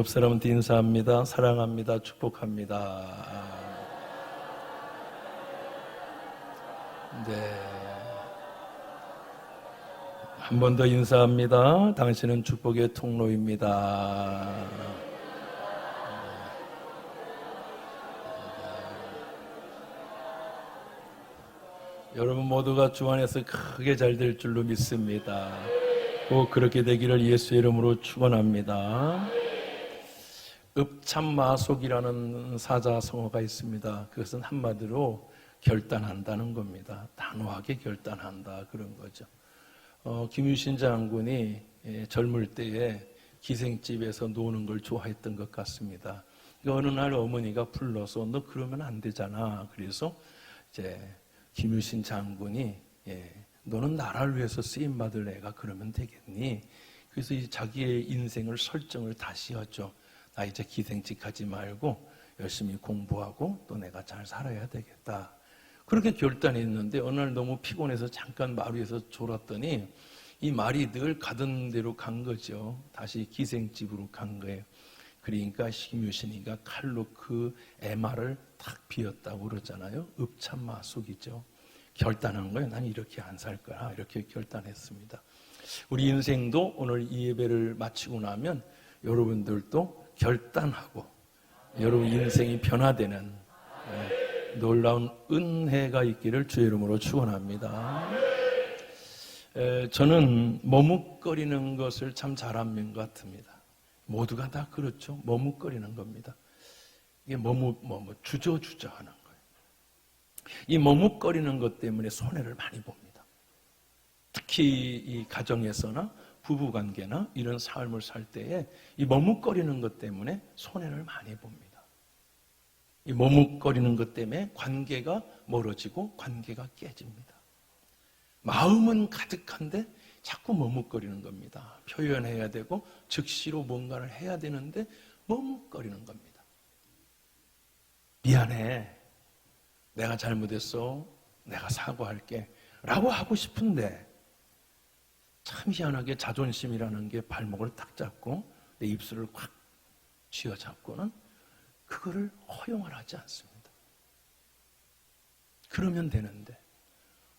옆 사람한테 인사합니다. 사랑합니다. 축복합니다. 네. 한 번 더 인사합니다. 당신은 축복의 통로입니다. 여러분 모두가 주 안에서 크게 잘 될 줄로 믿습니다. 꼭 그렇게 되기를 예수의 이름으로 축원합니다. 읍참마속이라는 사자성어가 있습니다. 그것은 한마디로 결단한다는 겁니다. 단호하게 결단한다 그런 거죠. 김유신 장군이 젊을 때에 기생집에서 노는 걸 좋아했던 것 같습니다. 어느 날 어머니가 불러서 너 그러면 안 되잖아. 그래서 이제 김유신 장군이 너는 나라를 위해서 쓰임 받을 애가 그러면 되겠니? 그래서 자기의 인생을 설정을 다시 하죠. 나 이제 기생집 가지 말고 열심히 공부하고 또 내가 잘 살아야 되겠다. 그렇게 결단했는데 어느 날 너무 피곤해서 잠깐 마루에서 졸았더니 이 말이 늘 가던 대로 간 거죠. 다시 기생집으로 간 거예요. 그러니까 김유신이가 칼로 그 애마를 탁 비었다고 그러잖아요. 읍참마속이죠. 결단한 거예요. 난 이렇게 안 살 거야. 이렇게 결단했습니다. 우리 인생도 오늘 이 예배를 마치고 나면 여러분들도 결단하고 여러분 인생이 변화되는 놀라운 은혜가 있기를 주의 이름으로 축원합니다. 저는 머뭇거리는 것을 참 잘하는 것 같습니다. 모두가 다 그렇죠. 머뭇거리는 겁니다. 이게 주저주저 하는 거예요. 이 머뭇거리는 것 때문에 손해를 많이 봅니다. 특히 이 가정에서나 부부관계나 이런 삶을 살 때에 이 머뭇거리는 것 때문에 손해를 많이 봅니다. 이 머뭇거리는 것 때문에 관계가 멀어지고 관계가 깨집니다. 마음은 가득한데 자꾸 머뭇거리는 겁니다. 표현해야 되고 즉시로 뭔가를 해야 되는데 머뭇거리는 겁니다. 미안해. 내가 잘못했어. 내가 사과할게. 라고 하고 싶은데 참 희한하게 자존심이라는 게 발목을 딱 잡고 내 입술을 콱 쥐어잡고는 그거를 허용을 하지 않습니다. 그러면 되는데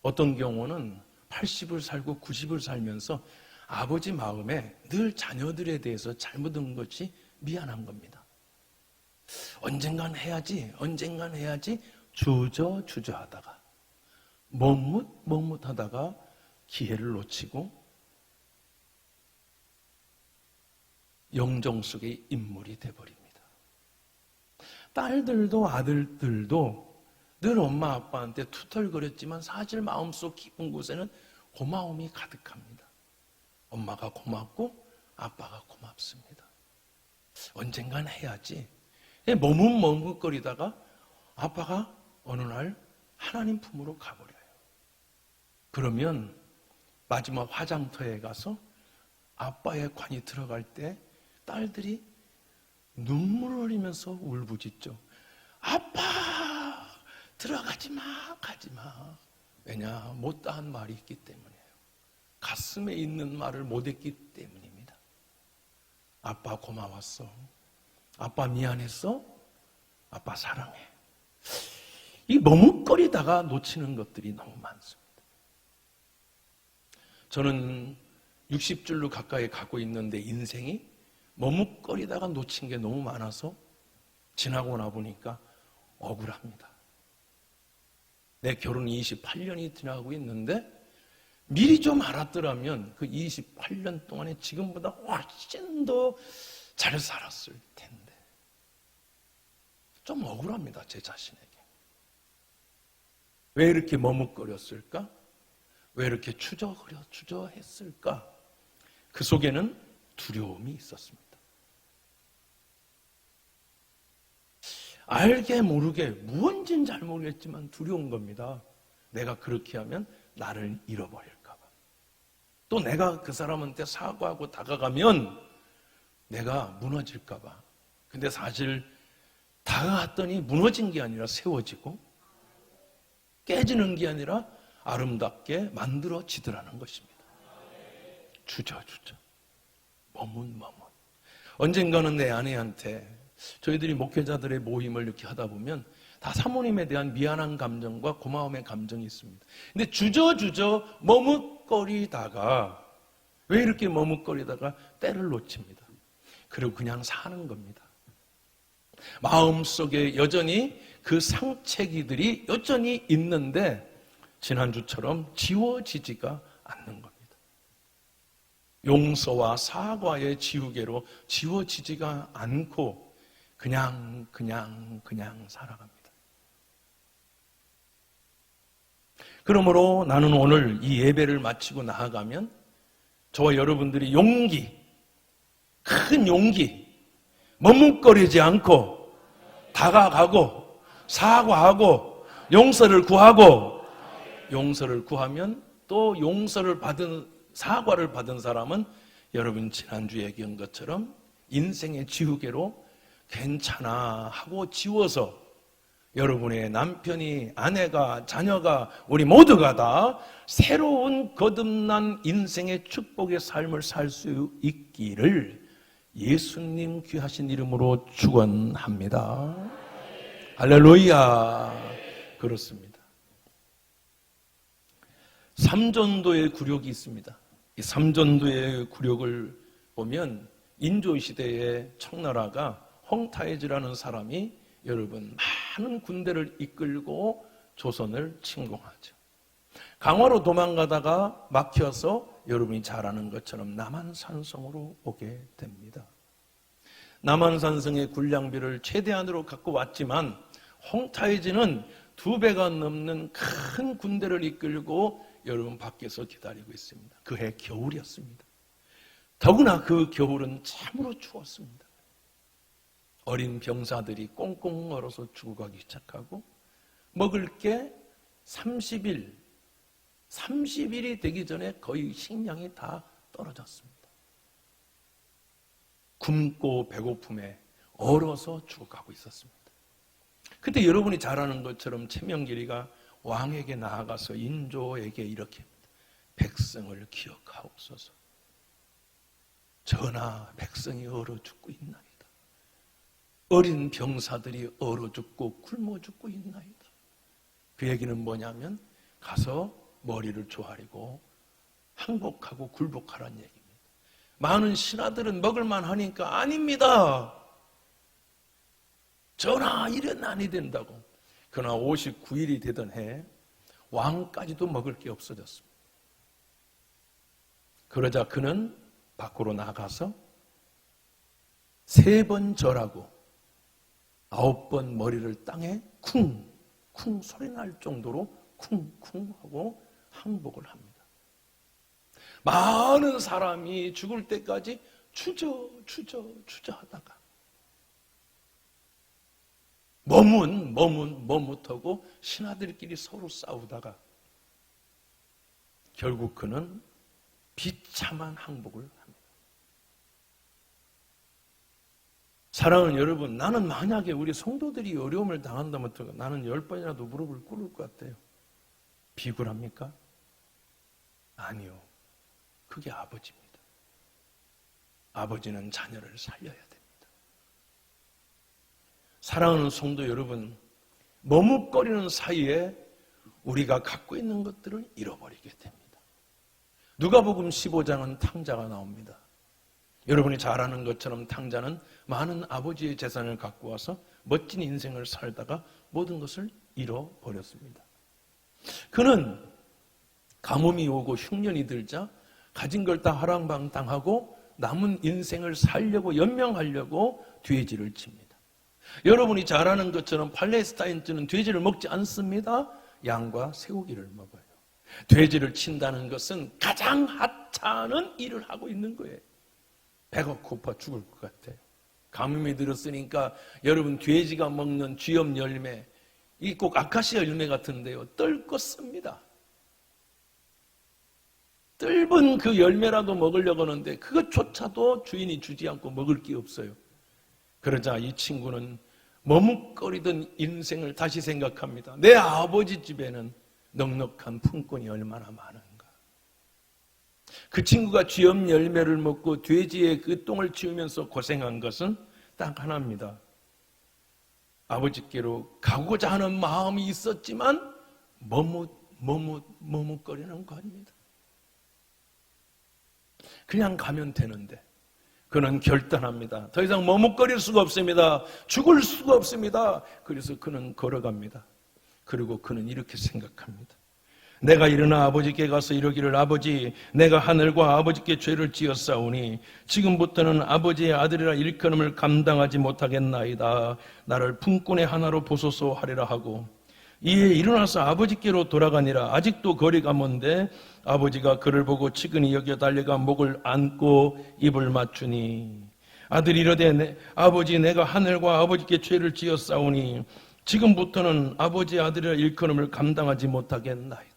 어떤 경우는 80을 살고 90을 살면서 아버지 마음에 늘 자녀들에 대해서 잘못한 것이 미안한 겁니다. 언젠간 해야지 주저하다가 머뭇하다가 기회를 놓치고 영정 속의 인물이 돼버립니다. 딸들도 아들들도 늘 엄마 아빠한테 투덜거렸지만 사실 마음속 깊은 곳에는 고마움이 가득합니다. 엄마가 고맙고 아빠가 고맙습니다. 언젠간 해야지. 머뭇거리다가 아빠가 어느 날 하나님 품으로 가버려요. 그러면 마지막 화장터에 가서 아빠의 관이 들어갈 때 딸들이 눈물을 흘리면서 울부짖죠. 아빠 들어가지 마, 가지 마. 왜냐? 못다한 말이 있기 때문이에요. 가슴에 있는 말을 못했기 때문입니다. 아빠 고마웠어. 아빠 미안했어. 아빠 사랑해. 이 머뭇거리다가 놓치는 것들이 너무 많습니다. 저는 60줄로 가까이 가고 있는데 인생이 머뭇거리다가 놓친 게 너무 많아서 지나고 나보니까 억울합니다. 내 결혼 28년이 지나고 있는데 미리 좀 알았더라면 그 28년 동안에 지금보다 훨씬 더 잘 살았을 텐데 좀 억울합니다. 제 자신에게. 왜 이렇게 머뭇거렸을까? 왜 이렇게 주저했을까? 그 속에는 두려움이 있었습니다. 알게 모르게 무언지는 잘 모르겠지만 두려운 겁니다. 내가 그렇게 하면 나를 잃어버릴까 봐. 또 내가 그 사람한테 사과하고 다가가면 내가 무너질까 봐. 근데 사실 다가갔더니 무너진 게 아니라 세워지고 깨지는 게 아니라 아름답게 만들어지더라는 것입니다. 주저 머뭇 언젠가는 내 아내한테 저희들이 목회자들의 모임을 이렇게 하다 보면 다 사모님에 대한 미안한 감정과 고마움의 감정이 있습니다. 근데 주저주저 머뭇거리다가 왜 이렇게 머뭇거리다가 때를 놓칩니다. 그리고 그냥 사는 겁니다. 마음속에 여전히 그 상처기들이 여전히 있는데 지난주처럼 지워지지가 않는 겁니다. 용서와 사과의 지우개로 지워지지가 않고 그냥 살아갑니다. 그러므로 나는 오늘 이 예배를 마치고 나아가면 저와 여러분들이 큰 용기, 머뭇거리지 않고 다가가고 사과하고 용서를 구하면 또 사과를 받은 사람은 여러분 지난주에 얘기한 것처럼 인생의 지우개로 괜찮아 하고 지워서 여러분의 남편이, 아내가, 자녀가, 우리 모두가 다 새로운 거듭난 인생의 축복의 삶을 살 수 있기를 예수님 귀하신 이름으로 축원합니다. 할렐루야. 그렇습니다. 삼전도의 굴욕이 있습니다. 이 삼전도의 굴욕을 보면 인조시대의 청나라가 홍타이즈라는 사람이 여러분 많은 군대를 이끌고 조선을 침공하죠. 강화로 도망가다가 막혀서 여러분이 잘 아는 것처럼 남한산성으로 오게 됩니다. 남한산성의 군량비를 최대한으로 갖고 왔지만 홍타이즈는 2배가 넘는 큰 군대를 이끌고 여러분 밖에서 기다리고 있습니다. 그해 겨울이었습니다. 더구나 그 겨울은 참으로 추웠습니다. 어린 병사들이 꽁꽁 얼어서 죽어가기 시작하고 먹을 게 30일이 되기 전에 거의 식량이 다 떨어졌습니다. 굶고 배고픔에 얼어서 죽어가고 있었습니다. 그때 여러분이 잘 아는 것처럼 최명길이가 왕에게 나아가서 인조에게 이렇게 백성을 기억하옵소서. 전하, 백성이 얼어 죽고 있나이다. 어린 병사들이 얼어 죽고 굶어 죽고 있나이다. 그 얘기는 뭐냐면 가서 머리를 조아리고 항복하고 굴복하라는 얘기입니다. 많은 신하들은 먹을만 하니까 아닙니다. 전하, 이래는 아니 된다고. 그러나 59일이 되던 해 왕까지도 먹을 게 없어졌습니다. 그러자 그는 밖으로 나가서 3번 절하고 9번 머리를 땅에 쿵쿵 소리 날 정도로 쿵쿵 하고 항복을 합니다. 많은 사람이 죽을 때까지 주저하다가 머뭇하고 신하들끼리 서로 싸우다가 결국 그는 비참한 항복을 합니다. 사랑하는 여러분, 나는 만약에 우리 성도들이 어려움을 당한다면 나는 10번이라도 무릎을 꿇을 것 같아요. 비굴합니까? 아니요. 그게 아버지입니다. 아버지는 자녀를 살려야 됩니다. 사랑하는 성도 여러분, 머뭇거리는 사이에 우리가 갖고 있는 것들을 잃어버리게 됩니다. 누가복음 15장은 탕자가 나옵니다. 여러분이 잘 아는 것처럼 탕자는 많은 아버지의 재산을 갖고 와서 멋진 인생을 살다가 모든 것을 잃어버렸습니다. 그는 가뭄이 오고 흉년이 들자 가진 걸 다 하랑방탕하고 남은 인생을 살려고 연명하려고 돼지를 칩니다. 여러분이 잘 아는 것처럼 팔레스타인들은 돼지를 먹지 않습니다. 양과 쇠고기를 먹어요. 돼지를 친다는 것은 가장 하찮은 일을 하고 있는 거예요. 배가 고파 죽을 것 같아요. 가뭄이 들었으니까 여러분 돼지가 먹는 쥐염 열매, 이 꼭 아카시아 열매 같은데요, 떫었습니다. 떫은 그 열매라도 먹으려고 하는데 그것조차도 주인이 주지 않고 먹을 게 없어요. 그러자 이 친구는 머뭇거리던 인생을 다시 생각합니다. 내 아버지 집에는 넉넉한 품꾼이 얼마나 많은가. 그 친구가 쥐염 열매를 먹고 돼지의 그 똥을 치우면서 고생한 것은 딱 하나입니다. 아버지께로 가고자 하는 마음이 있었지만 머뭇거리는 겁니다. 그냥 가면 되는데 그는 결단합니다. 더 이상 머뭇거릴 수가 없습니다. 죽을 수가 없습니다. 그래서 그는 걸어갑니다. 그리고 그는 이렇게 생각합니다. 내가 일어나 아버지께 가서 이러기를 아버지 내가 하늘과 아버지께 죄를 지었사오니 지금부터는 아버지의 아들이라 일컬음을 감당하지 못하겠나이다. 나를 품꾼의 하나로 보소서 하리라 하고 이에 일어나서 아버지께로 돌아가니라. 아직도 거리가 먼데 아버지가 그를 보고 치근히 여겨 달려가 목을 안고 입을 맞추니 아들이 이르되 아버지 내가 하늘과 아버지께 죄를 지었사오니 지금부터는 아버지의 아들이라 일컬음을 감당하지 못하겠나이다.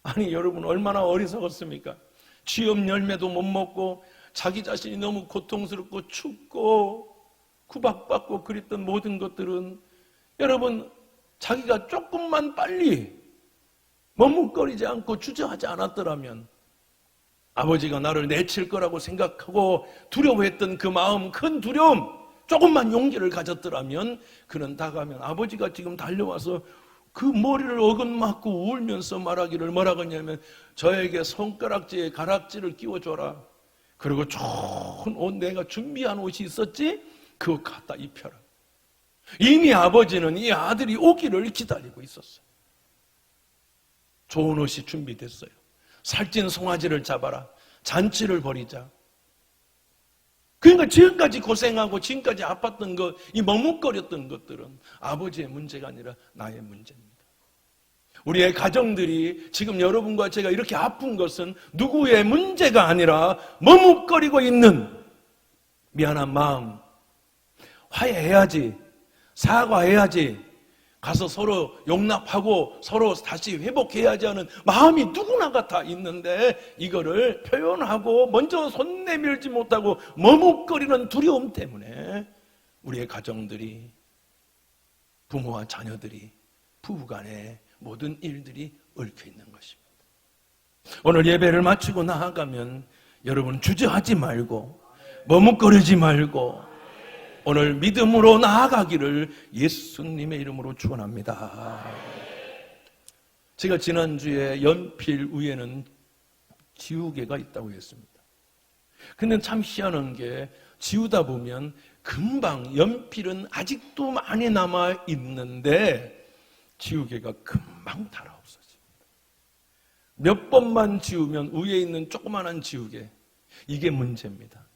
아니 여러분 얼마나 어리석었습니까? 쥐염 열매도 못 먹고 자기 자신이 너무 고통스럽고 춥고 구박받고 그랬던 모든 것들은 여러분 자기가 조금만 빨리 머뭇거리지 않고 주저하지 않았더라면 아버지가 나를 내칠 거라고 생각하고 두려워했던 그 마음 큰 두려움 조금만 용기를 가졌더라면 그는 다가면 아버지가 지금 달려와서 그 머리를 어긋맞고 울면서 말하기를 뭐라고 했냐면 저에게 손가락지에 가락지를 끼워줘라. 그리고 좋은 옷 내가 준비한 옷이 있었지? 그거 갖다 입혀라. 이미 아버지는 이 아들이 오기를 기다리고 있었어요. 좋은 옷이 준비됐어요. 살찐 송아지를 잡아라. 잔치를 벌이자. 그러니까 지금까지 고생하고 지금까지 아팠던 것, 이 머뭇거렸던 것들은 아버지의 문제가 아니라 나의 문제입니다. 우리의 가정들이 지금 여러분과 제가 이렇게 아픈 것은 누구의 문제가 아니라 머뭇거리고 있는 미안한 마음, 화해해야지, 사과해야지, 가서 서로 용납하고 서로 다시 회복해야지 하는 마음이 누구나가 다 있는데 이거를 표현하고 먼저 손 내밀지 못하고 머뭇거리는 두려움 때문에 우리의 가정들이 부모와 자녀들이 부부간에 모든 일들이 얽혀 있는 것입니다. 오늘 예배를 마치고 나아가면 여러분 주저하지 말고 머뭇거리지 말고 오늘 믿음으로 나아가기를 예수님의 이름으로 축원합니다. 제가 지난주에 연필 위에는 지우개가 있다고 했습니다. 근데 참 희한한 게 지우다 보면 금방 연필은 아직도 많이 남아 있는데 지우개가 금방 달아 없어집니다. 몇 번만 지우면 위에 있는 조그마한 지우개, 이게 문제입니다.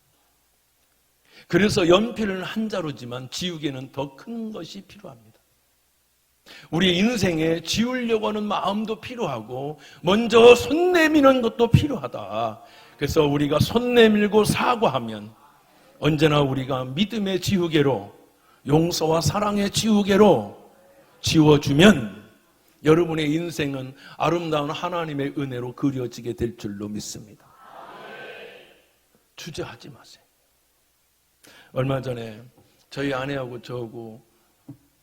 그래서 연필은 한 자루지만 지우개는 더 큰 것이 필요합니다. 우리 인생에 지우려고 하는 마음도 필요하고 먼저 손 내미는 것도 필요하다. 그래서 우리가 손 내밀고 사과하면 언제나 우리가 믿음의 지우개로 용서와 사랑의 지우개로 지워주면 여러분의 인생은 아름다운 하나님의 은혜로 그려지게 될 줄로 믿습니다. 주저하지 마세요. 얼마 전에 저희 아내하고 저하고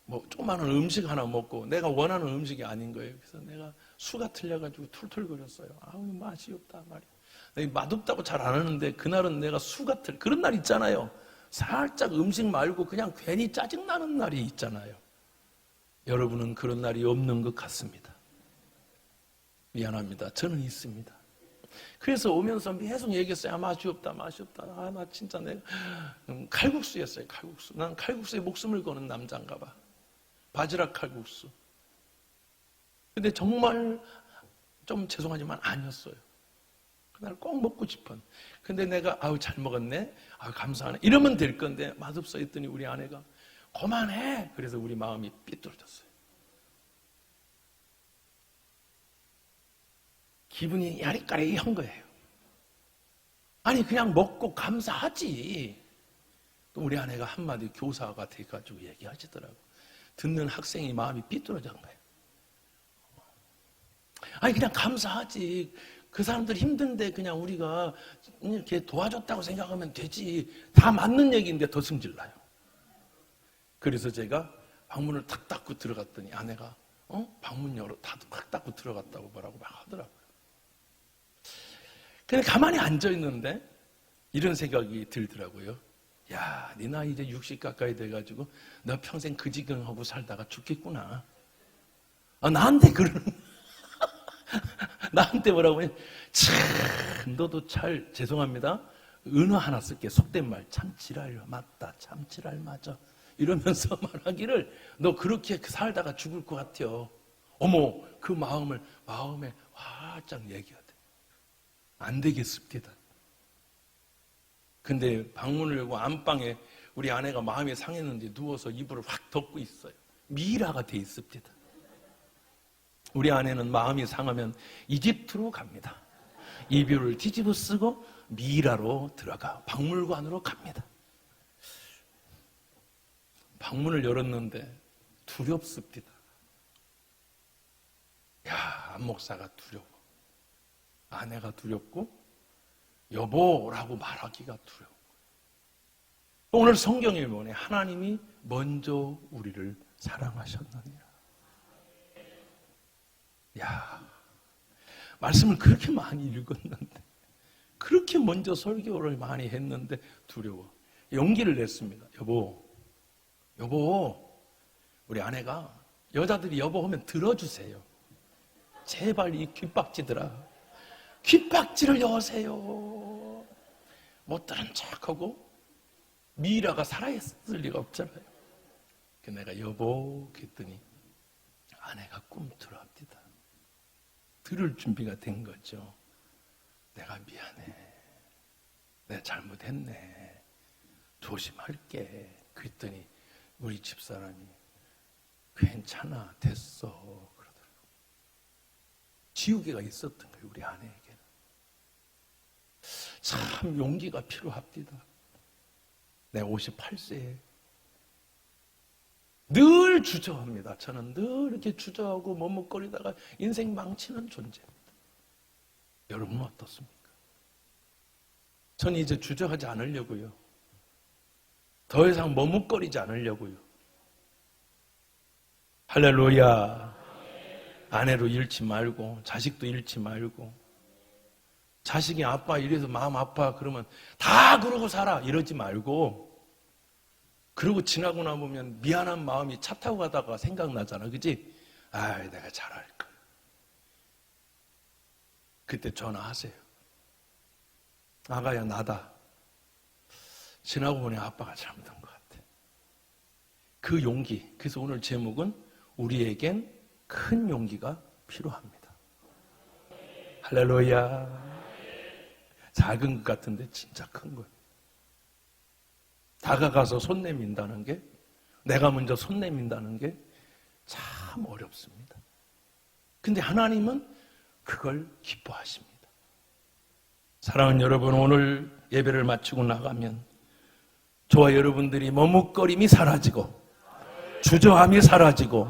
뭐 조그마한 음식 하나 먹고 내가 원하는 음식이 아닌 거예요. 그래서 내가 수가 틀려가지고 툴툴거렸어요. 아우 맛이 없다 말이야. 맛없다고 잘 안 하는데 그날은 내가 수가 그런 날 있잖아요. 살짝 음식 말고 그냥 괜히 짜증나는 날이 있잖아요. 여러분은 그런 날이 없는 것 같습니다. 미안합니다. 저는 있습니다. 그래서 오면서 계속 얘기했어요. 맛이 없다, 맛이 없다. 나 진짜 내가 칼국수였어요, 칼국수. 난 칼국수에 목숨을 거는 남자인가 봐. 바지락 칼국수. 근데 정말 좀 죄송하지만 아니었어요. 그날 꼭 먹고 싶은. 근데 내가 아우 잘 먹었네, 아우 감사하네 이러면 될 건데 맛없어 했더니 우리 아내가 그만해. 그래서 우리 마음이 삐뚤어졌어요. 기분이 야리까리한 거예요. 아니 그냥 먹고 감사하지. 또 우리 아내가 한마디 교사가 돼가지고 얘기하시더라고. 듣는 학생이 마음이 삐뚤어진 거예요. 아니 그냥 감사하지. 그 사람들 힘든데 그냥 우리가 이렇게 도와줬다고 생각하면 되지. 다 맞는 얘기인데 더 승질나요. 그래서 제가 방문을 탁 닫고 들어갔더니 아내가 방문 열어 탁 닫고 들어갔다고 뭐라고 막 하더라고요. 근데 가만히 앉아있는데 이런 생각이 들더라고요. 야, 네 나이 이제 60 가까이 돼가지고 너 평생 그 지경하고 살다가 죽겠구나. 나한테 그러는 나한테 뭐라고 해? 참 너도 잘 죄송합니다. 은어 하나 쓸게. 속된 말 참 지랄 맞다. 참 지랄 맞아. 이러면서 말하기를 너 그렇게 살다가 죽을 것 같아요. 어머, 그 마음에 활짝 얘기해야 돼. 안 되겠습니다. 근데 방문을 열고 안방에 우리 아내가 마음이 상했는데 누워서 이불을 확 덮고 있어요. 미라가 돼 있습니다. 우리 아내는 마음이 상하면 이집트로 갑니다. 이불을 뒤집어 쓰고 미라로 들어가 박물관으로 갑니다. 방문을 열었는데 두렵습니다. 야, 안 목사가 두려워. 아내가 두렵고 여보라고 말하기가 두려워. 오늘 성경에 보니 하나님이 먼저 우리를 사랑하셨느니라. 야, 말씀을 그렇게 많이 읽었는데, 그렇게 먼저 설교를 많이 했는데 두려워. 용기를 냈습니다. 여보, 우리 아내가 여자들이 여보 하면 들어주세요. 제발 이 귓박지들아, 귓박지를 여세요. 못 들은 척하고 미라가 살아있을 리가 없잖아요. 그 내가 여보 그랬더니 아내가 꿈틀합니다. 들을 준비가 된 거죠. 내가 미안해. 내가 잘못했네. 조심할게. 그랬더니 우리 집사람이 괜찮아, 됐어 그러더라고요. 지우개가 있었던 거예요, 우리 아내에게는. 참 용기가 필요합니다. 내가 58세에 늘 주저합니다. 저는 늘 이렇게 주저하고 머뭇거리다가 인생 망치는 존재입니다. 여러분은 어떻습니까? 저는 이제 주저하지 않으려고요. 더 이상 머뭇거리지 않으려고요. 할렐루야. 아내로 잃지 말고 자식도 잃지 말고, 자식이 아빠 이래서 마음 아파 그러면 다 그러고 살아 이러지 말고, 그러고 지나고 나보면 미안한 마음이 차 타고 가다가 생각나잖아. 그치? 아, 내가 잘할걸. 그때 전화하세요. 아가야, 나다. 지나고 보니 아빠가 잘못한 것 같아. 그 용기. 그래서 오늘 제목은 우리에겐 큰 용기가 필요합니다. 할렐루야. 작은 것 같은데 진짜 큰 거예요. 다가가서 손 내민다는 게, 내가 먼저 손 내민다는 게 참 어렵습니다. 근데 하나님은 그걸 기뻐하십니다. 사랑하는 여러분, 오늘 예배를 마치고 나가면 저와 여러분들이 머뭇거림이 사라지고 주저함이 사라지고,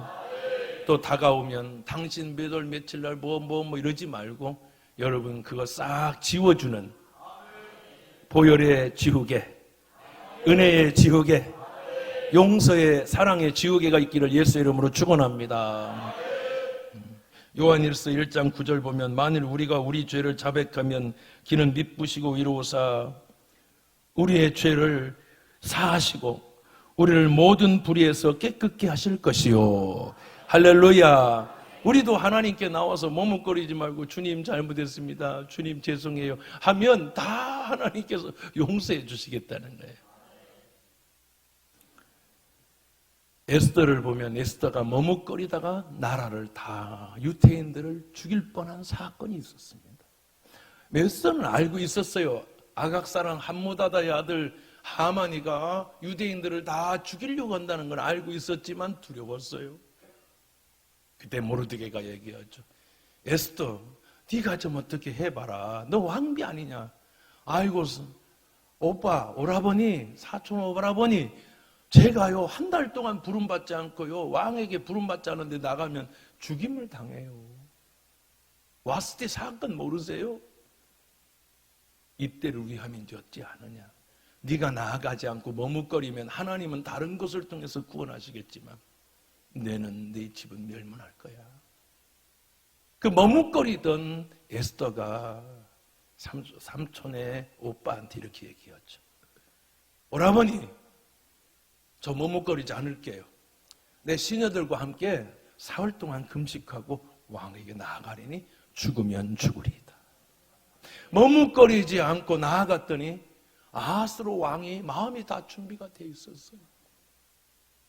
또 다가오면 당신 몇 월 며칠 날 뭐 이러지 말고 여러분 그거 싹 지워주는 보혈의 지우개, 은혜의 지우개, 용서의 사랑의 지우개가 있기를 예수 이름으로 축원합니다. 요한일서 1장 9절 보면 만일 우리가 우리 죄를 자백하면 기는 미쁘시고 위로우사 우리의 죄를 사하시고 우리를 모든 불의에서 깨끗게 하실 것이요. 할렐루야. 우리도 하나님께 나와서 머뭇거리지 말고 주님 잘못했습니다, 주님 죄송해요 하면 다 하나님께서 용서해 주시겠다는 거예요. 에스더를 보면 에스더가 머뭇거리다가 나라를 다, 유태인들을 죽일 뻔한 사건이 있었습니다. 에스더는 알고 있었어요. 아각사랑 함무다다의 아들 하만이가 유대인들을 다 죽이려고 한다는 걸 알고 있었지만 두려웠어요. 그때 모르드게가 얘기하죠. 에스더, 네가 좀 어떻게 해봐라. 너 왕비 아니냐. 아이고 오빠, 오라버니, 사촌 오라버니, 제가요 한 달 동안 부름받지 않고요 왕에게 부름받지 않은데 나가면 죽임을 당해요. 왔을 때 사건 모르세요? 이때를 위함인 지 어찌 아느냐. 네가 나아가지 않고 머뭇거리면 하나님은 다른 것을 통해서 구원하시겠지만 너는 네 집은 멸문할 거야. 그 머뭇거리던 에스더가 삼촌의 오빠한테 이렇게 얘기했죠. 오라버니, 저 머뭇거리지 않을게요. 내 시녀들과 함께 사흘 동안 금식하고 왕에게 나아가리니 죽으면 죽으리이다. 머뭇거리지 않고 나아갔더니 아하스로 왕이 마음이 다 준비가 돼 있었어요.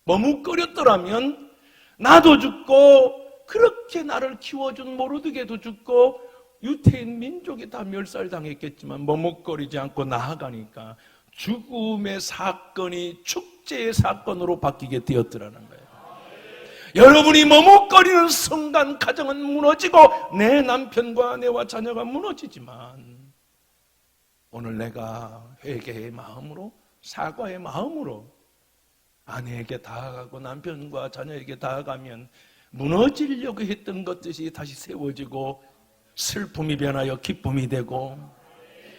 머뭇거렸더라면 나도 죽고 그렇게 나를 키워준 모르드게도 죽고 유태인 민족이 다 멸살당했겠지만 머뭇거리지 않고 나아가니까 죽음의 사건이 축제의 사건으로 바뀌게 되었더라는 거예요. 여러분이 머뭇거리는 순간 가정은 무너지고 내 남편과 아내와 자녀가 무너지지만 오늘 내가 회개의 마음으로, 사과의 마음으로 아내에게 다가가고 남편과 자녀에게 다가가면 무너지려고 했던 것들이 다시 세워지고 슬픔이 변하여 기쁨이 되고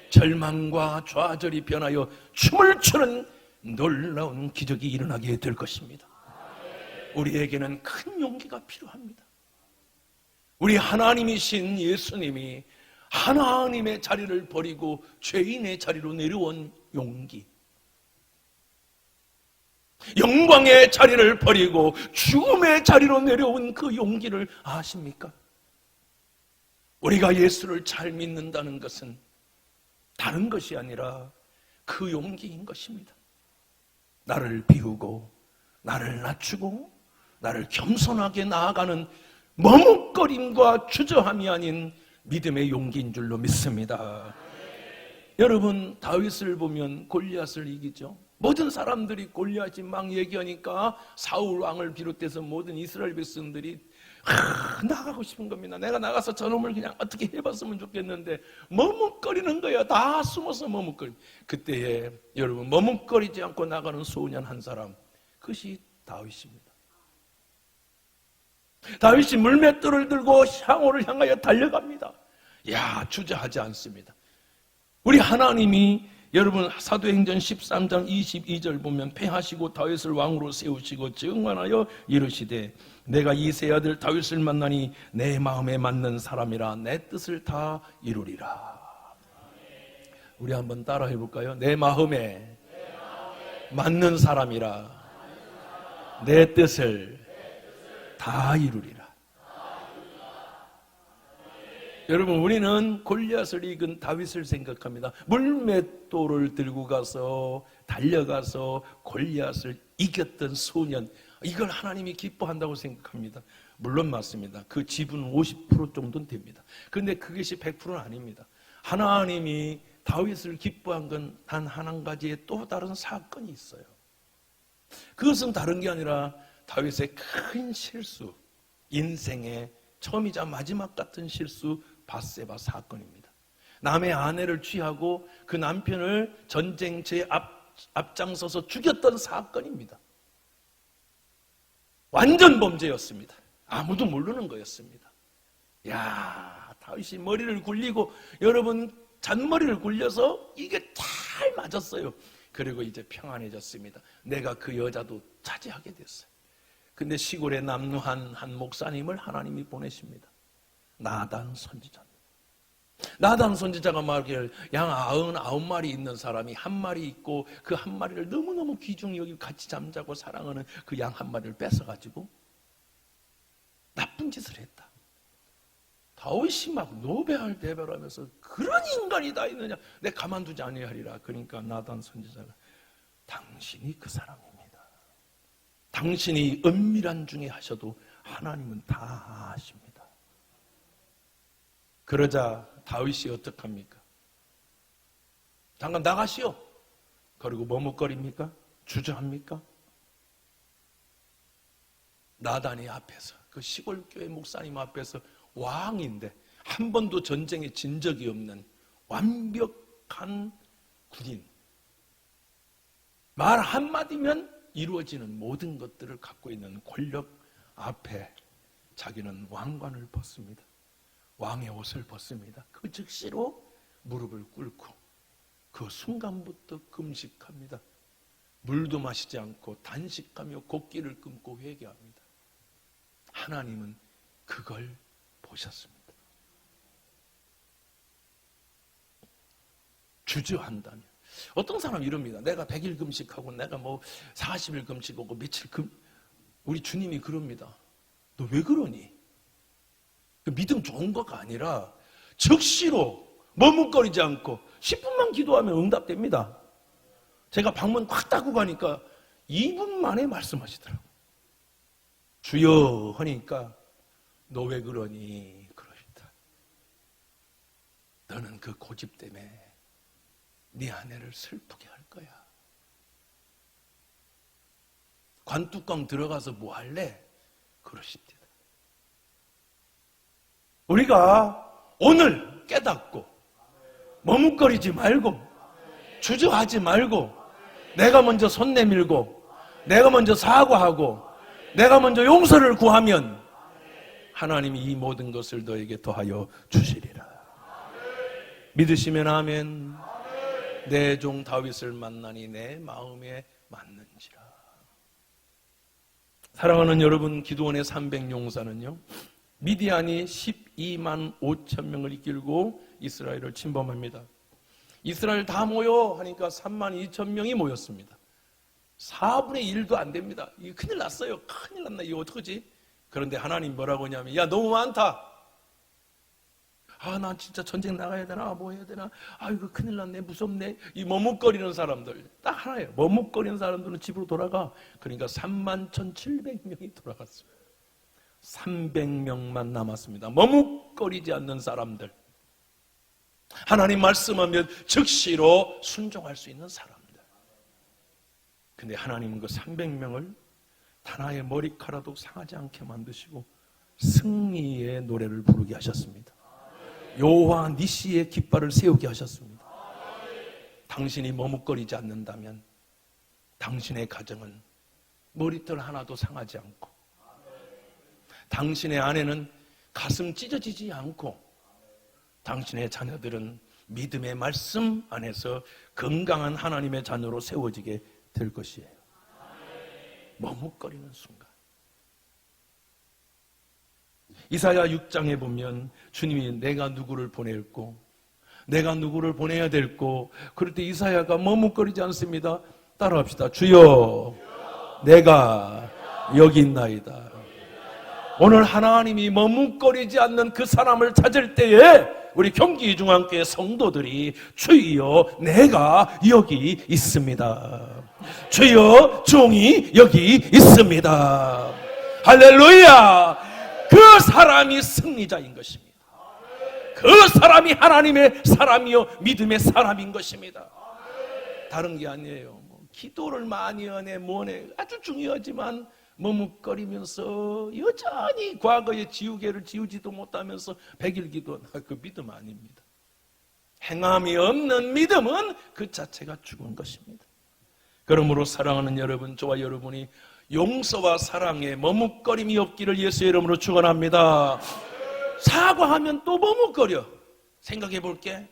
절망과 좌절이 변하여 춤을 추는 놀라운 기적이 일어나게 될 것입니다. 우리에게는 큰 용기가 필요합니다. 우리 하나님이신 예수님이 하나님의 자리를 버리고 죄인의 자리로 내려온 용기, 영광의 자리를 버리고 죽음의 자리로 내려온 그 용기를 아십니까? 우리가 예수를 잘 믿는다는 것은 다른 것이 아니라 그 용기인 것입니다. 나를 비우고 나를 낮추고 나를 겸손하게 나아가는 머뭇거림과 주저함이 아닌 믿음의 용기인 줄로 믿습니다. 여러분, 다윗을 보면 골리앗을 이기죠. 모든 사람들이 골리앗이 막 얘기하니까 사울 왕을 비롯해서 모든 이스라엘 백성들이 나가고 싶은 겁니다. 내가 나가서 저놈을 그냥 어떻게 해봤으면 좋겠는데 머뭇거리는 거야. 다 숨어서 머뭇거리. 그때에 여러분, 머뭇거리지 않고 나가는 소년 한 사람, 그것이 다윗입니다. 다윗이 물맷돌을 들고 향호를 향하여 달려갑니다. 주저하지 않습니다. 우리 하나님이 여러분 사도행전 13장 22절 보면 패하시고 다윗을 왕으로 세우시고 증언하여 이르시되 내가 이세 아들 다윗을 만나니 내 마음에 맞는 사람이라 내 뜻을 다 이루리라. 우리 한번 따라 해볼까요? 내 마음에 맞는 사람이라 내 뜻을 다 이루리라. 여러분, 우리는 골리앗을 이긴 다윗을 생각합니다. 물맷돌을 들고 가서 달려가서 골리앗을 이겼던 소년, 이걸 하나님이 기뻐한다고 생각합니다. 물론 맞습니다. 그 지분 50% 정도는 됩니다. 그런데 그것이 100%는 아닙니다. 하나님이 다윗을 기뻐한 건 단 한 가지의 또 다른 사건이 있어요. 그것은 다른 게 아니라 다윗의 큰 실수, 인생의 처음이자 마지막 같은 실수, 밧세바 사건입니다. 남의 아내를 취하고 그 남편을 전쟁터에 앞장서서 죽였던 사건입니다. 완전 범죄였습니다. 아무도 모르는 거였습니다. 다윗이 머리를 굴리고, 여러분, 잔머리를 굴려서 이게 잘 맞았어요. 그리고 이제 평안해졌습니다. 내가 그 여자도 차지하게 됐어요. 근데 시골에 남루한 한 목사님을 하나님이 보내십니다. 나단 선지자입니다. 나단 선지자가 말하기를 양 99마리 있는 사람이 한 마리 있고 그 한 마리를 너무너무 귀중히 여기고 같이 잠자고 사랑하는 그 양 한 마리를 뺏어가지고 나쁜 짓을 했다. 다윗이 막 노배하면서 그런 인간이 다 있느냐, 내 가만두지 아니하리라. 그러니까 나단 선지자가 당신이 그 사람입니다. 당신이 은밀한 중에 하셔도 하나님은 다 아십니다. 그러자 다윗이 어떡합니까? 잠깐 나가시오. 그리고 머뭇거립니까? 주저합니까? 나단이 앞에서, 그 시골 교회 목사님 앞에서 왕인데 한 번도 전쟁에 진 적이 없는 완벽한 군인, 말 한마디면 이루어지는 모든 것들을 갖고 있는 권력 앞에 자기는 왕관을 벗습니다. 왕의 옷을 벗습니다. 그 즉시로 무릎을 꿇고 그 순간부터 금식합니다. 물도 마시지 않고 단식하며 곡기를 끊고 회개합니다. 하나님은 그걸 보셨습니다. 주저한다면. 어떤 사람이 이럽니다. 내가 100일 금식하고 내가 뭐 40일 금식하고 며칠 우리 주님이 그럽니다. 너 왜 그러니? 믿음 좋은 거가 아니라 즉시로 머뭇거리지 않고 10분만 기도하면 응답됩니다. 제가 방문 확 닫고 가니까 2분 만에 말씀하시더라고요. 주여 하니까 너 왜 그러니? 그러시다. 너는 그 고집 때문에 네 아내를 슬프게 할 거야. 관뚜껑 들어가서 뭐 할래? 그러십니다. 우리가 오늘 깨닫고 머뭇거리지 말고 주저하지 말고 내가 먼저 손 내밀고 내가 먼저 사과하고 내가 먼저 용서를 구하면 하나님이 이 모든 것을 너에게 더하여 주시리라. 믿으시면 아멘. 내 종 다윗을 만나니 내 마음에 맞는지라. 사랑하는 여러분, 기드온의 300용사는요 미디안이 12만 5천 명을 이끌고 이스라엘을 침범합니다. 이스라엘 다 모여 하니까 3만 2천 명이 모였습니다. 4분의 1도 안 됩니다. 이거 큰일 났어요. 큰일 났나? 이거 어떡하지? 그런데 하나님 뭐라고 하냐면, 야, 너무 많다. 아, 나 진짜 전쟁 나가야 되나? 뭐 해야 되나? 아, 이거 큰일 났네. 무섭네. 이 머뭇거리는 사람들. 딱 하나예요. 머뭇거리는 사람들은 집으로 돌아가. 그러니까 3만 1,700명이 돌아갔어요. 300명만 남았습니다. 머뭇거리지 않는 사람들. 하나님 말씀하면 즉시로 순종할 수 있는 사람들. 근데 하나님은 그 300명을 하나의 머리카락도 상하지 않게 만드시고 승리의 노래를 부르게 하셨습니다. 여호와 니시의 깃발을 세우게 하셨습니다. 당신이 머뭇거리지 않는다면 당신의 가정은 머리털 하나도 상하지 않고 당신의 아내는 가슴 찢어지지 않고 당신의 자녀들은 믿음의 말씀 안에서 건강한 하나님의 자녀로 세워지게 될 것이에요. 머뭇거리는 순간. 이사야 6장에 보면 주님이 내가 누구를 보낼고 내가 누구를 보내야 될고 그럴 때 이사야가 머뭇거리지 않습니다. 따라합시다. 주여 내가 여기 있나이다. 오늘 하나님이 머뭇거리지 않는 그 사람을 찾을 때에 우리 경기중앙교회 성도들이 주여 내가 여기 있습니다. 주여 종이 여기 있습니다. 할렐루야. 그 사람이 승리자인 것입니다. 그 사람이 하나님의 사람이요 믿음의 사람인 것입니다. 다른 게 아니에요. 기도를 많이 하네 뭐네 아주 중요하지만 머뭇거리면서 여전히 과거의 지우개를 지우지도 못하면서 100일 기도나 그 믿음 아닙니다. 행함이 없는 믿음은 그 자체가 죽은 것입니다. 그러므로 사랑하는 여러분, 저와 여러분이 용서와 사랑에 머뭇거림이 없기를 예수의 이름으로 축원합니다. 사과하면 또 머뭇거려. 생각해 볼게.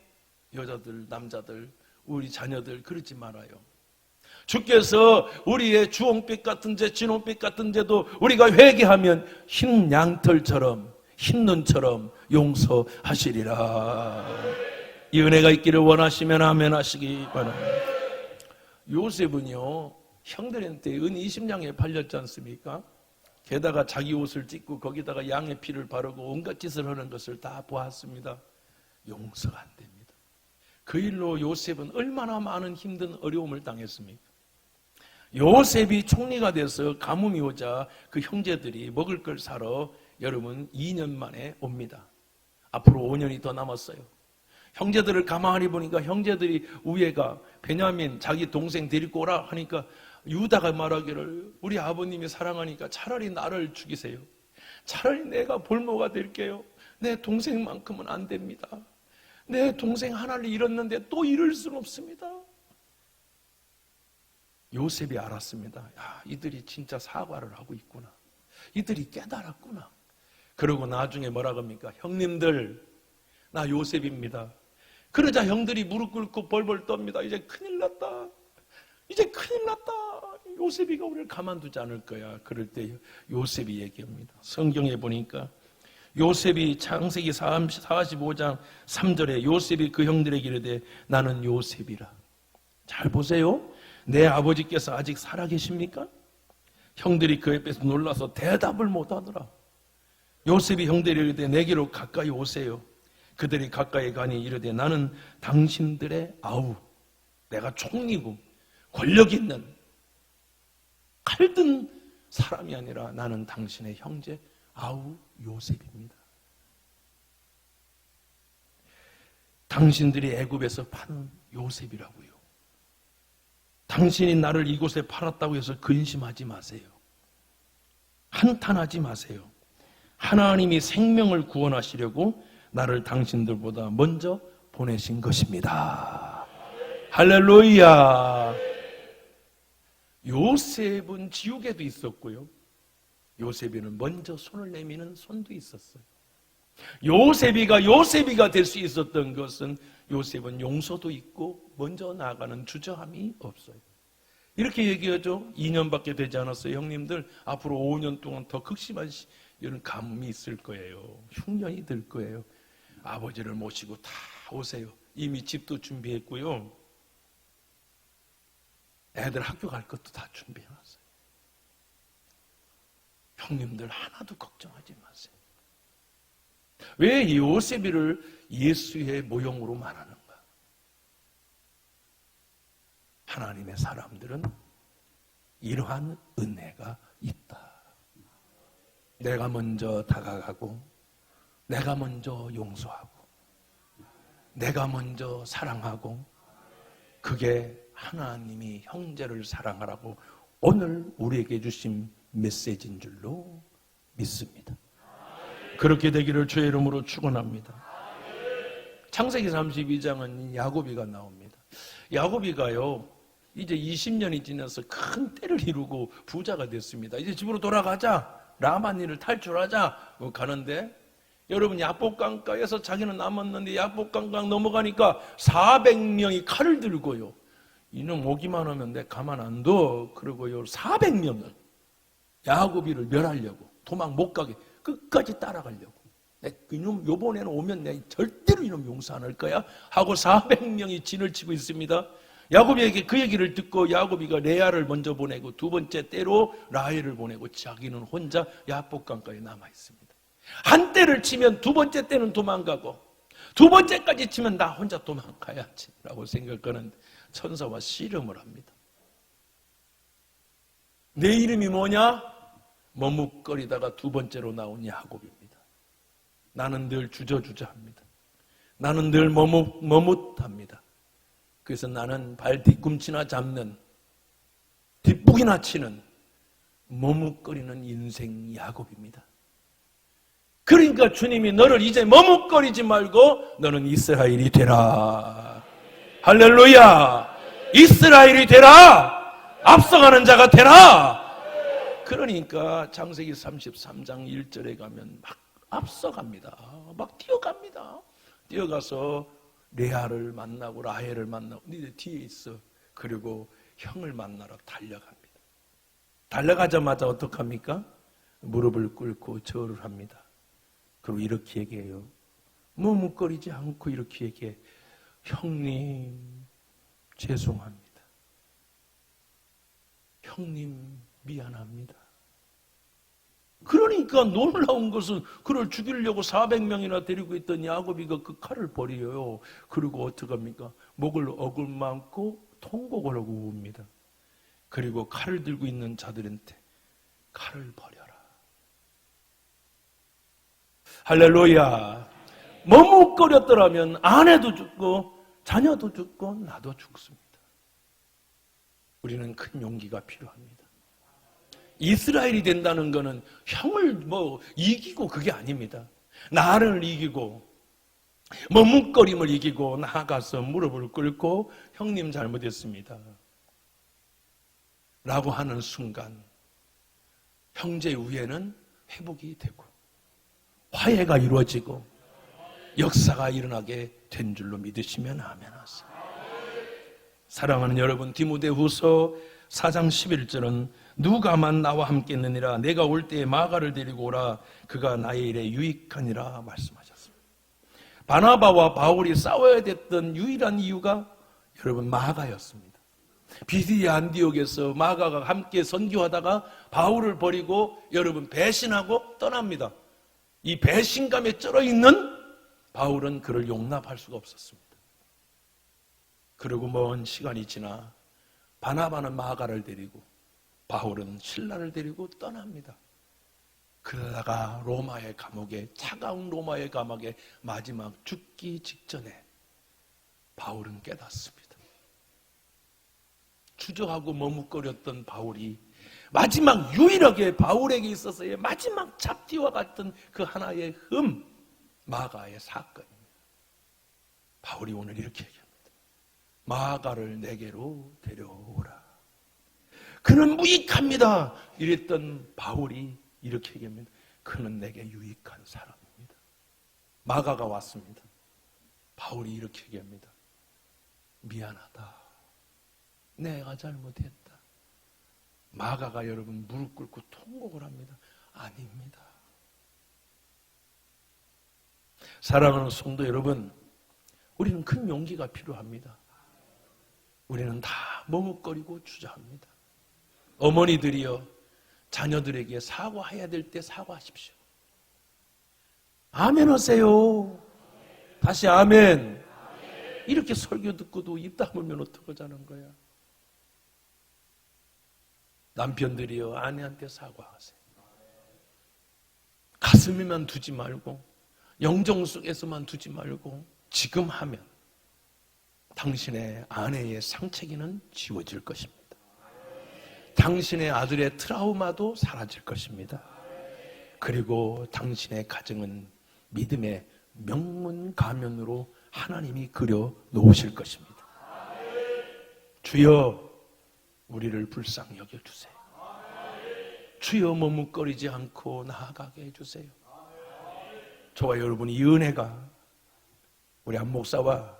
여자들, 남자들, 우리 자녀들 그러지 말아요. 주께서 우리의 주홍빛 같은 죄, 진홍빛 같은 죄도 우리가 회개하면 흰 양털처럼, 흰 눈처럼 용서하시리라. 이 은혜가 있기를 원하시면 아멘 하시기 바랍니다. 요셉은요, 형들한테 은 20냥에 팔렸지 않습니까? 게다가 자기 옷을 찢고 거기다가 양의 피를 바르고 온갖 짓을 하는 것을 다 보았습니다. 용서가 안 됩니다. 그 일로 요셉은 얼마나 많은 힘든 어려움을 당했습니까? 요셉이 총리가 돼서 가뭄이 오자 그 형제들이 먹을 걸 사러 여러분 2년 만에 옵니다. 앞으로 5년이 더 남았어요. 형제들을 가만히 보니까 형제들이 우애가 베냐민 자기 동생 데리고 오라 하니까 유다가 말하기를 우리 아버님이 사랑하니까 차라리 나를 죽이세요. 차라리 내가 볼모가 될게요. 내 동생만큼은 안 됩니다. 내 동생 하나를 잃었는데 또 잃을 수는 없습니다. 요셉이 알았습니다. 야, 이들이 진짜 사과를 하고 있구나. 이들이 깨달았구나. 그러고 나중에 뭐라고 합니까? 형님들, 나 요셉입니다. 그러자 형들이 무릎 꿇고 벌벌 떱니다. 이제 큰일 났다. 이제 큰일 났다. 요셉이가 우리를 가만두지 않을 거야. 그럴 때 요셉이 얘기합니다. 성경에 보니까 요셉이 창세기 45장 3절에 요셉이 그 형들에게 이르되 나는 요셉이라. 잘 보세요. 내 아버지께서 아직 살아계십니까? 형들이 그 옆에서 놀라서 대답을 못하더라. 요셉이 형들이 이르되 내게로 가까이 오세요. 그들이 가까이 가니 이르되 나는 당신들의 아우, 내가 총리고 권력 있는 칼든 사람이 아니라 나는 당신의 형제 아우 요셉입니다. 당신들이 애굽에서 파는 요셉이라고요. 당신이 나를 이곳에 팔았다고 해서 근심하지 마세요. 한탄하지 마세요. 하나님이 생명을 구원하시려고 나를 당신들보다 먼저 보내신 것입니다. 할렐루야. 요셉은 지옥에도 있었고요. 요셉이는 먼저 손을 내미는 손도 있었어요. 요셉이가 될 수 있었던 것은 요셉은 용서도 있고 먼저 나아가는 주저함이 없어요. 이렇게 얘기하죠. 2년밖에 되지 않았어요. 형님들 앞으로 5년 동안 더 극심한 이런 가뭄이 있을 거예요. 흉년이 들 거예요. 아버지를 모시고 다 오세요. 이미 집도 준비했고요. 애들 학교 갈 것도 다 준비해놨어요. 형님들 하나도 걱정하지 마세요. 왜 요셉이를 예수의 모형으로 말하는가? 하나님의 사람들은 이러한 은혜가 있다. 내가 먼저 다가가고 내가 먼저 용서하고 내가 먼저 사랑하고, 그게 하나님이 형제를 사랑하라고 오늘 우리에게 주신 메시지인 줄로 믿습니다. 그렇게 되기를 주의 이름으로 축원합니다. 창세기 32장은 야곱이가 나옵니다. 야곱이가요, 이제 20년이 지나서 큰 때를 이루고 부자가 됐습니다. 이제 집으로 돌아가자, 라반이를 탈출하자 가는데, 여러분 야복강가에서 자기는 남았는데 야복강강 넘어가니까 400명이 칼을 들고요, 이놈 오기만 하면 내 가만 안 둬 그러고요, 400명을 야곱이를 멸하려고, 도망 못 가게 끝까지 따라가려고, 이놈 요번에는 오면 내가 절대로 이놈 용서 안 할 거야 하고 400명이 진을 치고 있습니다. 야곱이에게 그 얘기를 듣고 야곱이가 레아를 먼저 보내고 두 번째 때로 라헬을 보내고 자기는 혼자 야복강가에 남아 있습니다. 한 때를 치면 두 번째 때는 도망가고 두 번째까지 치면 나 혼자 도망가야지 라고 생각하는 천사와 씨름을 합니다. 내 이름이 뭐냐? 머뭇거리다가 두 번째로 나온 야곱입니다. 나는 늘 주저주저합니다. 나는 늘 머뭇합니다. 그래서 나는 발 뒤꿈치나 잡는, 뒷북이나 치는 머뭇거리는 인생 야곱입니다. 그러니까 주님이 너를 이제 머뭇거리지 말고 너는 이스라엘이 되라. 할렐루야. 이스라엘이 되라. 앞서가는 자가 되라. 그러니까 창세기 33장 1절에 가면 막 앞서갑니다. 막 뛰어갑니다. 뛰어가서 레아를 만나고 라헬을 만나고 니들 뒤에 있어. 그리고 형을 만나러 달려갑니다. 달려가자마자 어떡합니까? 무릎을 꿇고 절을 합니다. 그리고 이렇게 얘기해요. 머뭇거리지 않고 이렇게 얘기해. 형님 죄송합니다. 형님 미안합니다. 그러니까 놀라운 것은 그를 죽이려고 400명이나 데리고 있던 야곱이가 그 칼을 버려요. 그리고 어떡합니까? 목을 어글만고 통곡을 하고 웁니다. 그리고 칼을 들고 있는 자들한테 칼을 버려라. 할렐루야. 머뭇거렸더라면 아내도 죽고 자녀도 죽고 나도 죽습니다. 우리는 큰 용기가 필요합니다. 이스라엘이 된다는 것은 형을 이기고 그게 아닙니다. 나를 이기고 머뭇거림을 이기고 나아가서 무릎을 꿇고 형님 잘못했습니다 라고 하는 순간 형제 위에는 회복이 되고 화해가 이루어지고 역사가 일어나게 된 줄로 믿으시면 아멘 하세요. 사랑하는 여러분, 디모데후서 4장 11절은 누가만 나와 함께 있느니라. 내가 올 때에 마가를 데리고 오라. 그가 나의 일에 유익하니라 말씀하셨습니다. 바나바와 바울이 싸워야 됐던 유일한 이유가 여러분 마가였습니다. 비디아 안디옥에서 마가가 함께 선교하다가 바울을 버리고 여러분 배신하고 떠납니다. 이 배신감에 쩔어 있는 바울은 그를 용납할 수가 없었습니다. 그리고 먼 시간이 지나 바나바는 마가를 데리고 바울은 실라를 데리고 떠납니다. 그러다가 로마의 감옥에, 차가운 로마의 감옥에 마지막 죽기 직전에 바울은 깨닫습니다. 주저하고 머뭇거렸던 바울이 마지막 유일하게 바울에게 있어서의 마지막 잡티와 같은 그 하나의 마가의 사건입니다. 바울이 오늘 이렇게 얘기합니다. 마가를 내게로 데려오라. 그는 무익합니다. 이랬던 바울이 이렇게 얘기합니다. 그는 내게 유익한 사람입니다. 마가가 왔습니다. 바울이 이렇게 얘기합니다. 미안하다. 내가 잘못했다. 마가가 여러분 무릎 꿇고 통곡을 합니다. 아닙니다. 사랑하는 성도 여러분, 우리는 큰 용기가 필요합니다. 우리는 다 머뭇거리고 주저합니다. 어머니들이여, 자녀들에게 사과해야 될 때 사과하십시오. 아멘 하세요. 다시 아멘. 이렇게 설교 듣고도 입 다물면 어떡하자는 거야. 남편들이여, 아내한테 사과하세요. 가슴에만 두지 말고, 영정 속에서만 두지 말고, 지금 하면 당신의 아내의 상처기는 지워질 것입니다. 당신의 아들의 트라우마도 사라질 것입니다. 그리고 당신의 가정은 믿음의 명문 가면으로 하나님이 그려 놓으실 것입니다. 주여, 우리를 불쌍히 여겨주세요. 주여, 머뭇거리지 않고 나아가게 해주세요. 저와 여러분이 이 은혜가 우리 안 목사와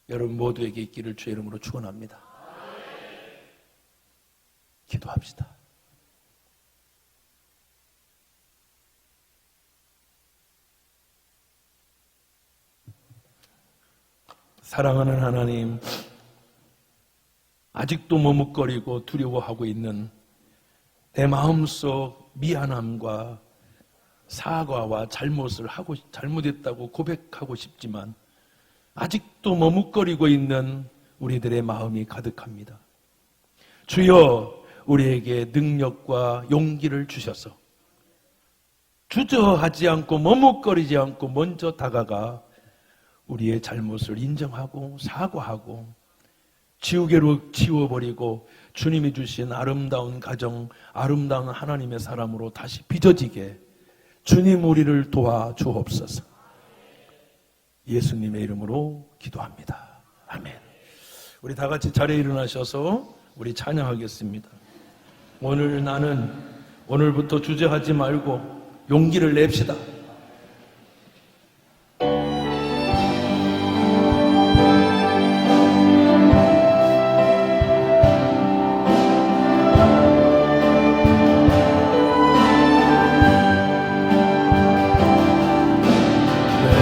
여러분 모두에게 있기를 주의 이름으로 축원합니다. 기도합시다. 사랑하는 하나님, 아직도 머뭇거리고 두려워하고 있는 내 마음속 미안함과 사과와 잘못했다고 고백하고 싶지만 아직도 머뭇거리고 있는 우리들의 마음이 가득합니다. 주여, 우리에게 능력과 용기를 주셔서 주저하지 않고 머뭇거리지 않고 먼저 다가가 우리의 잘못을 인정하고 사과하고 지우개로 지워버리고 주님이 주신 아름다운 가정, 아름다운 하나님의 사람으로 다시 빚어지게 주님 우리를 도와주옵소서. 예수님의 이름으로 기도합니다. 아멘. 우리 다 같이 자리에 일어나셔서 우리 찬양하겠습니다. 오늘부터 주저하지 말고 용기를 냅시다.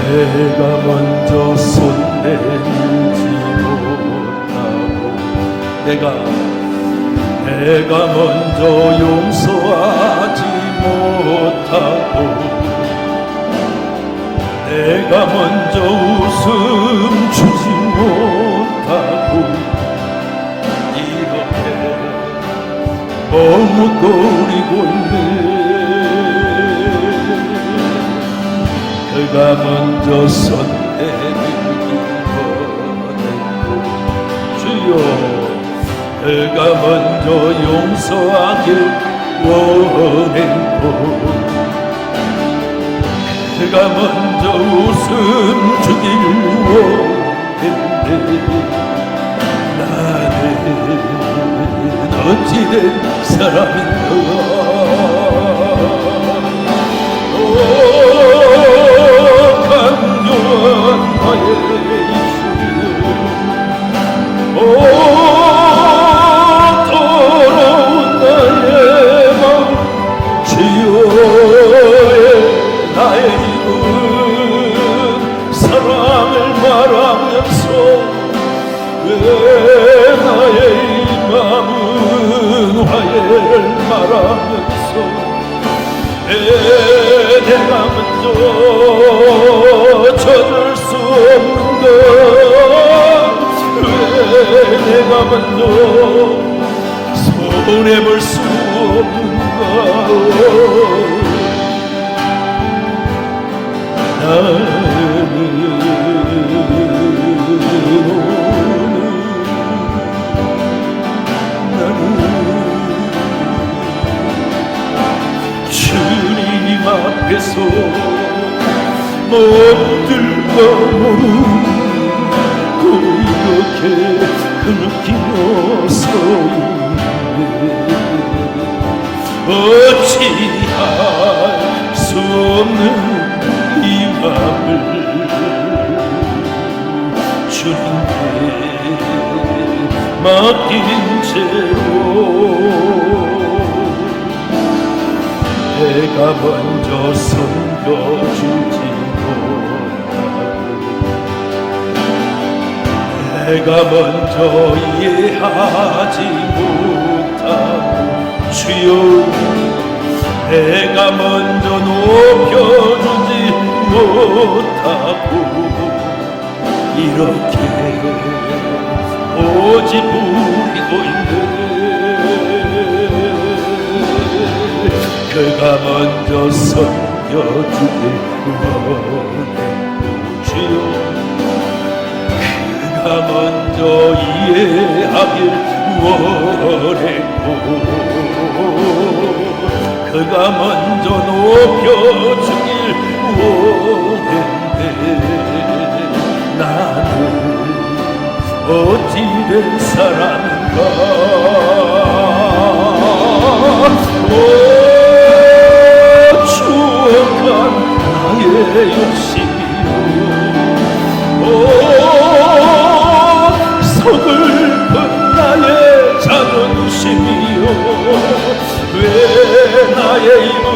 내가 먼저 손 내밀지 못하고 내가 먼저 용서하지 못하고 내가 먼저 웃음 주지 못하고 이렇게 머뭇거리고 있네. 그가 먼저 손 내밀기 원했고 주여, 그가 먼저 용서하길 원했고 그가 먼저 웃음 주길 원했네. 나는 어찌된 사람인가. 강조한 나의 입술, 더러운 나의 말하면서 왜 나의 마음은 화해를 말하면서 왜 내가 먼저 찾을 수 없는 것 왜 내가 먼저 손해볼 수 없는가 나는 주님 앞에서 몸들과 모르고 이렇게 흐느끼며 서 있네 어찌할 수 없는 이 맘을 주님께 맡긴 채로 내가 먼저 섬겨주지 못하고 내가 먼저 이해하지 못하고 주여 내가 먼저 높여주지 못하고 이렇게 오지 부리고 있네 그가 먼저 섬겨주길 원했고 주여 그가 먼저 이해하길 원했고 그가 먼저 높여주길 원했네 나는 어찌된 사람인가 오 추억한 나의 욕심이요 오 서글픈 나의 자존심이요 왜 나의 입은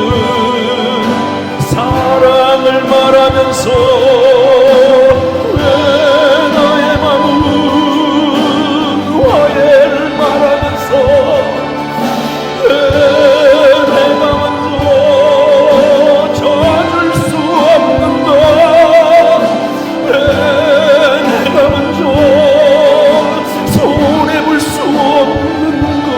사랑을 말하면서 왜 나의 마음은 화해를 말하면서 왜 내가 먼저 찾을 수 없는가 왜 내가 먼저 손해볼 수 없는가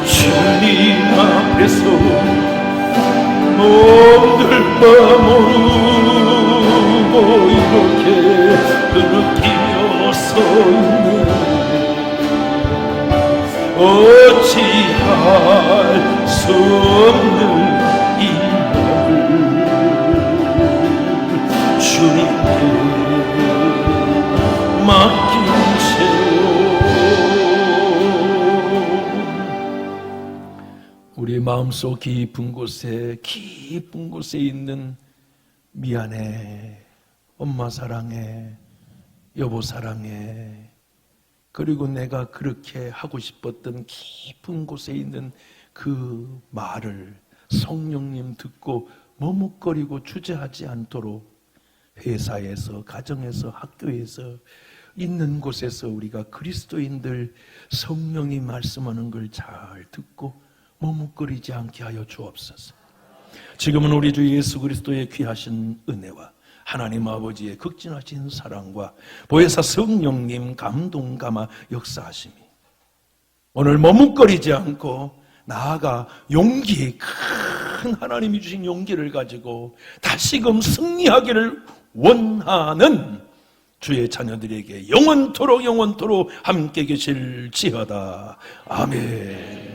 주님 앞에서 몸들과 모르고 이렇게 흐느끼며 서 있네 어찌할 수 없는 이 맘을 주님께 맡긴 채로 우리 마음속 깊은 곳에 있는 미안해, 엄마 사랑해, 여보 사랑해, 그리고 내가 그렇게 하고 싶었던 깊은 곳에 있는 그 말을 성령님 듣고 머뭇거리고 주저하지 않도록 회사에서, 가정에서, 학교에서 있는 곳에서 우리가 그리스도인들 성령이 말씀하는 걸 잘 듣고 머뭇거리지 않게 하여 주옵소서. 지금은 우리 주 예수 그리스도의 귀하신 은혜와 하나님 아버지의 극진하신 사랑과 보혜사 성령님 감동 감화 역사하심이 오늘 머뭇거리지 않고 나아가 용기, 큰 하나님이 주신 용기를 가지고 다시금 승리하기를 원하는 주의 자녀들에게 영원토록 함께 계실지어다. 아멘.